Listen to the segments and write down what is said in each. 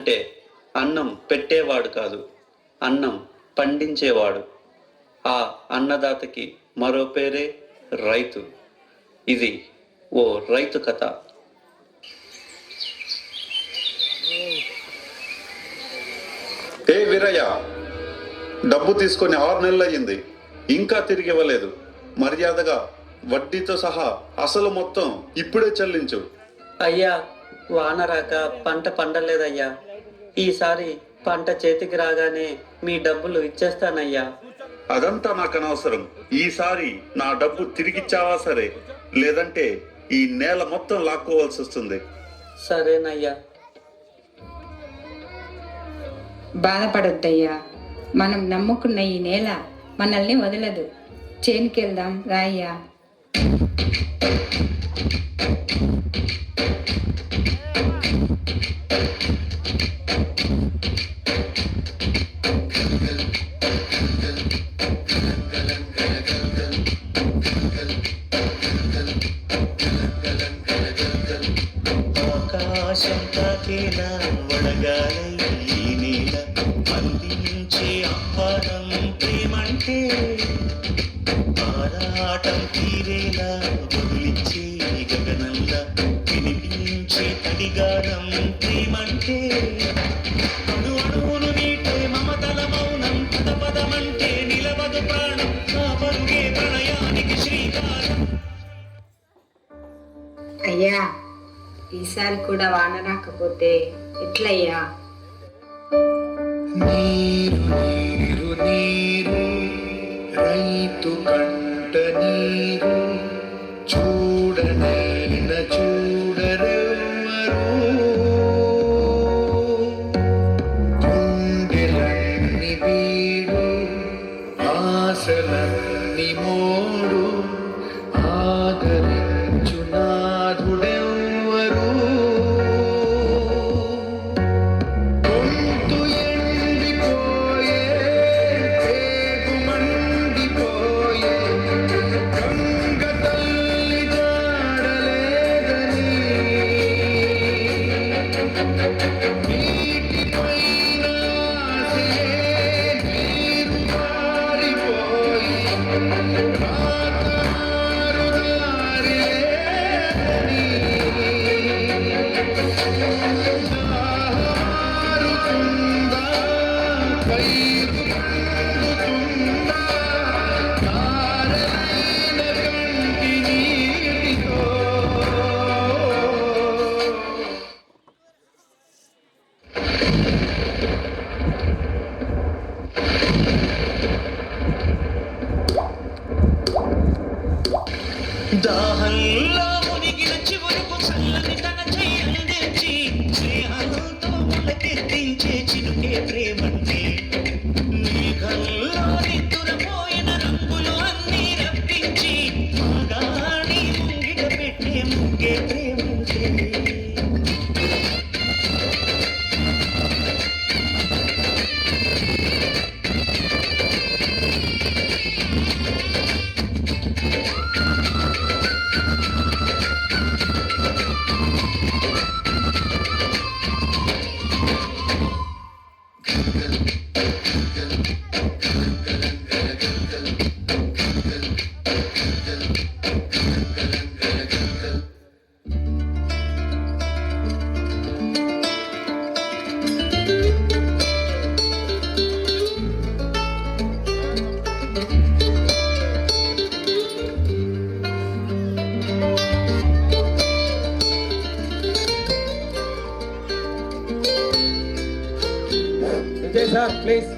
అంటే అన్నం పెట్టేవాడు కాదు, అన్నం పండించేవాడు. ఆ అన్నదాతకి మరో పేరే రైతు. ఇది ఓ రైతు కథ. ఏ వీరయ్య, డబ్బు తీసుకొని 6 నెలలు అయ్యింది, ఇంకా తిరిగి ఇవ్వలేదు. మర్యాదగా వడ్డీతో సహా అసలు మొత్తం ఇప్పుడే చెల్లించు. అయ్యా, వాన రాక పంట పండలేదయ్యా. ఈసారి పంట చేతికి రాగానే మీ డబ్బులు ఇచ్చేస్తానయ్యా. అదంతా నాకు అనవసరం. ఈసారి నా డబ్బు తిరిగిచ్చావా సరే, లేదంటే ఈ నేల మొత్తం లాక్కోవాల్సి వస్తుంది. సరేనయ్యా. బాధపడొద్దయ్యా, మనం నమ్ముకున్న ఈ నేల మనల్ని వదలదు. చేనుకెళ్దాం రాయ్యా. ఆకాశం తాకేలా వడగాలి ఈ నేల అందించే ఆహారం ప్రేమంటే ఆరాటం తీరేలా వదిలించే గగనంలా వినిపించే తడిగానం ప్రేమంటే అణు అణువును నీటే మమతల మౌనం పదపదమంటే నిలవదు ప్రాణం నా పరుగే ప్రణయానికి శ్రీకారం. అయ్యా, ఈసారి కూడా వాన రాకపోతే ఎట్లయ్యా? నీరు నీరు నీరు రైతు కంట నీరు చూడనైన చూడరెవ్వరు. గుండెలన్ని వీడు ఆశలన్ని మోడు ఆదరించు నాథుడెవ్వరు. గొంతు ఎండిపోయే పేగు మండిపోయే గంగ తల్లి జాడలేదని నీటిపైన ఆశయే నీరు పారిపోయి రాతారు దారి లేదని మారుతుందా పైరు పండుతుందా తారలైన కంటి నీటితో. దాహంలో మునిగిన చివరకు చల్లని తన చెయ్యందించి స్నేహంతో ములకెత్తించే చినుకే ప్రేమంటే మేఘంలో నిద్దురపోయిన రంగులు అన్నీ రప్పించి మగాడి ముంగిట పెట్టే ముగ్గే ప్రేమంటే. Vijay sir, please.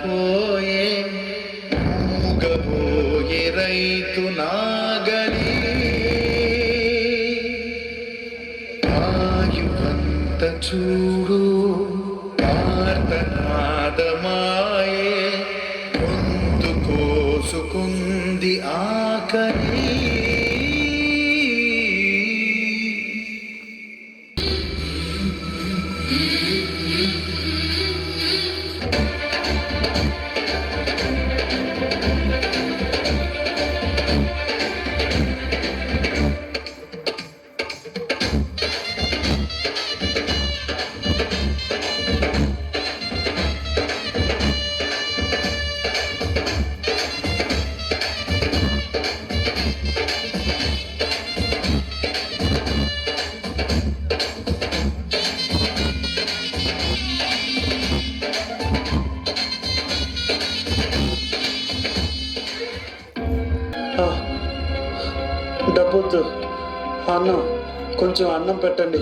పోయే మూగబోయే రైతు నాగలి ఆయువంత చూడు ఆర్తనాదమాయే గొంతు కోసుకుంది ఆకలి. డబ్బొద్దు అన్నం, కొంచెం అన్నం పెట్టండి.